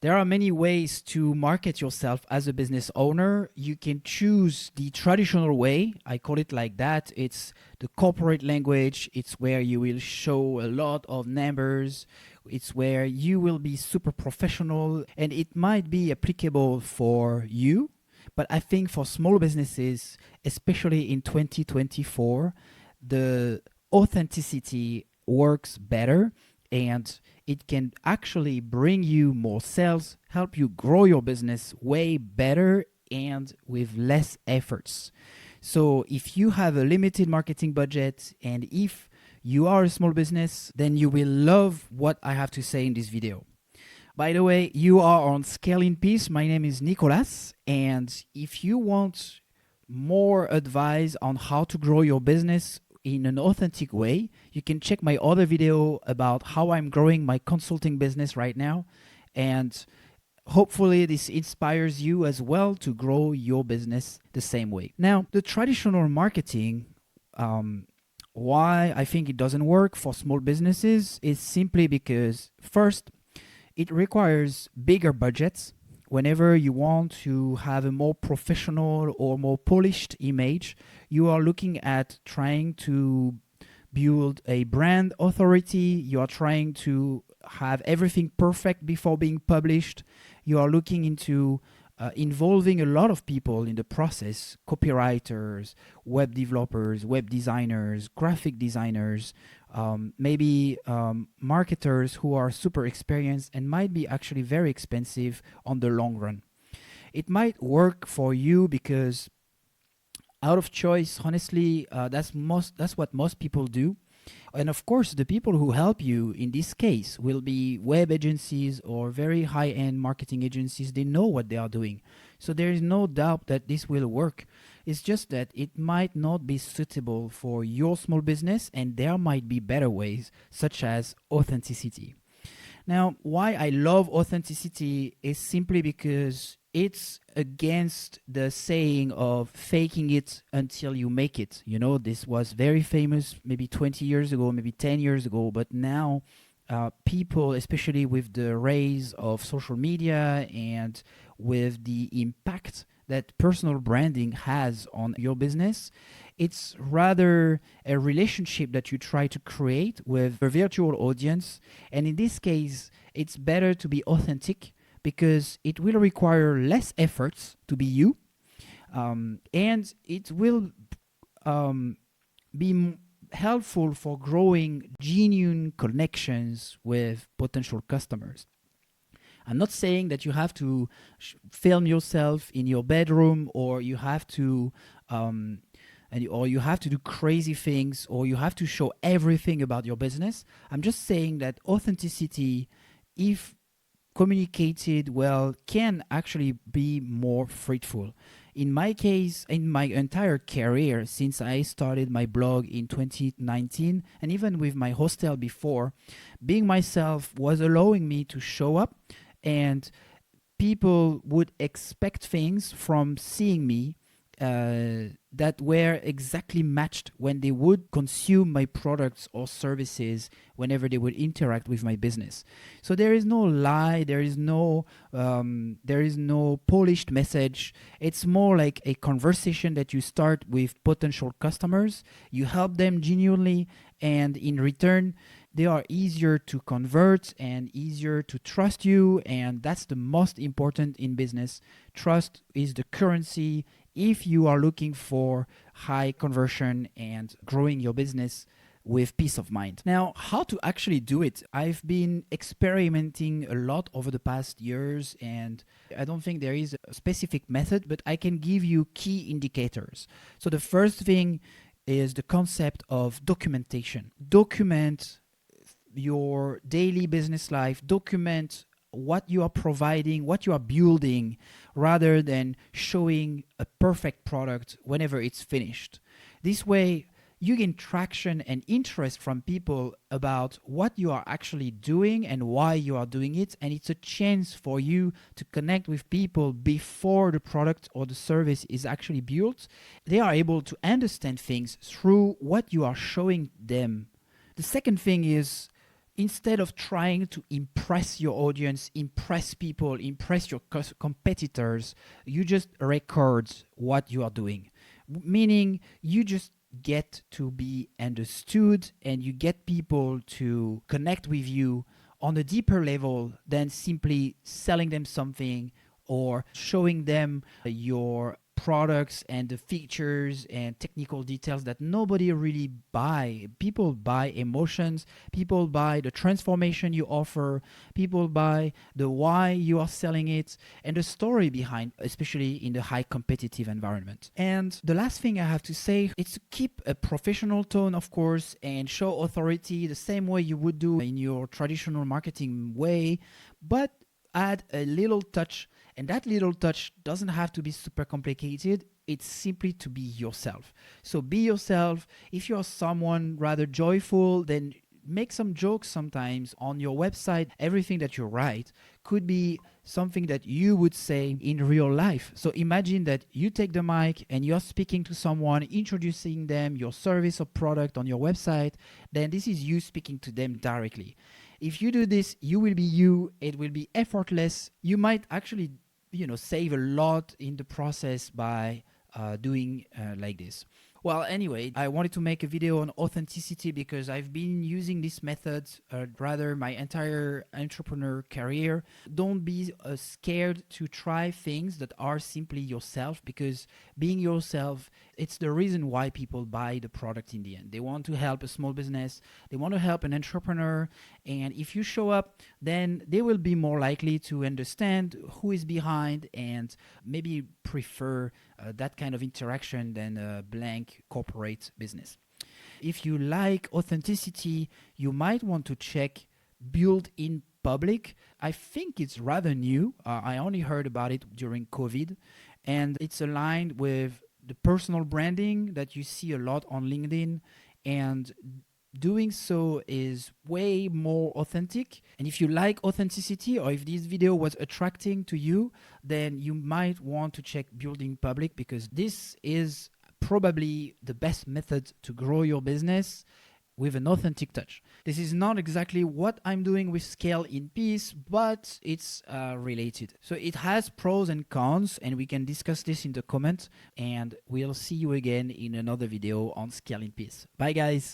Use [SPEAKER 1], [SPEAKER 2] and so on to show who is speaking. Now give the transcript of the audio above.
[SPEAKER 1] There are many ways to market yourself as a business owner. You can choose the traditional way. I call it like that. It's the corporate language. It's where you will show a lot of numbers. It's where you will be super professional, and it might be applicable for you. But I think for small businesses, especially in 2024, the authenticity works better, and it can actually bring you more sales, help you grow your business way better and with less efforts. So if you have a limited marketing budget and if you are a small business, then you will love what I have to say in this video. By the way, you are on Scale in Peace. My name is Nicolas, and if you want more advice on how to grow your business in an authentic way, you can check my other video about how I'm growing my consulting business right now. And hopefully this inspires you as well to grow your business the same way. Now, the traditional marketing, why I think it doesn't work for small businesses is simply because, first, it requires bigger budgets. Whenever you want to have a more professional or more polished image, you are looking at trying to build a brand authority. You are trying to have everything perfect before being published. You are looking into involving a lot of people in the process: copywriters, web developers, web designers, graphic designers, maybe marketers who are super experienced and might be actually very expensive on the long run. It might work for you because out of choice, honestly, that's what most people do. And of course, the people who help you in this case will be web agencies or very high-end marketing agencies. They know what they are doing. So there is no doubt that this will work. It's just that it might not be suitable for your small business, and there might be better ways, such as authenticity. Now, why I love authenticity is simply because it's against the saying of faking it until you make it. You know, this was very famous maybe 20 years ago, maybe 10 years ago, but now people, especially with the rise of social media and with the impact that personal branding has on your business, it's rather a relationship that you try to create with a virtual audience. And in this case, it's better to be authentic because it will require less efforts to be you, and it will be helpful for growing genuine connections with potential customers. I'm not saying that you have to film yourself in your bedroom, or you have to or you have to do crazy things, or you have to show everything about your business. I'm just saying that authenticity, if communicated well, can actually be more fruitful. In my case, in my entire career, since I started my blog in 2019, and even with my hostel before, being myself was allowing me to show up, and people would expect things from seeing me that were exactly matched when they would consume my products or services, whenever they would interact with my business. So there is no lie, there is no polished message. It's more like a conversation that you start with potential customers. You help them genuinely, and in return, they are easier to convert and easier to trust you, and that's the most important in business. Trust is the currency if you are looking for high conversion and growing your business with peace of mind. Now, how to actually do it? I've been experimenting a lot over the past years, and I don't think there is a specific method, but I can give you key indicators. So the first thing is the concept of documentation. Document your daily business life, document what you are providing, what you are building, rather than showing a perfect product whenever it's finished. This way, you gain traction and interest from people about what you are actually doing and why you are doing it, and it's a chance for you to connect with people before the product or the service is actually built. They are able to understand things through what you are showing them. The second thing is instead of trying to impress your audience, impress people, impress your competitors, you just record what you are doing. Meaning you just get to be understood and you get people to connect with you on a deeper level than simply selling them something or showing them your products and the features and technical details that nobody really buy. People buy emotions, people buy the transformation you offer, people buy the why you are selling it and the story behind, especially in the high competitive environment. And the last thing I have to say is to keep a professional tone, of course, and show authority the same way you would do in your traditional marketing way, but add a little touch. And that little touch doesn't have to be super complicated. It's simply to be yourself. So be yourself. If you're someone rather joyful, then make some jokes sometimes on your website. Everything that you write could be something that you would say in real life. So imagine that you take the mic and you're speaking to someone, introducing them your service or product on your website. Then this is you speaking to them directly. If you do this, you will be you. It will be effortless. You might actually, save a lot in the process by doing like this. Well, anyway, I wanted to make a video on authenticity because I've been using this method rather my entire entrepreneur career. Don't be scared to try things that are simply yourself, because being yourself, it's the reason why people buy the product in the end. They want to help a small business, they want to help an entrepreneur, and if you show up, then they will be more likely to understand who is behind and maybe prefer that kind of interaction than a blank corporate business. If you like authenticity, you might want to check Build in Public. I think it's rather new. I only heard about it during COVID, and it's aligned with the personal branding that you see a lot on LinkedIn, and doing so is way more authentic. And if you like authenticity, or if this video was attracting to you, then you might want to check Building Public, because this is probably the best method to grow your business with an authentic touch. This is not exactly what I'm doing with Scale in Peace, but it's related. So it has pros and cons, and we can discuss this in the comments, and we'll see you again in another video on Scale in Peace. Bye guys.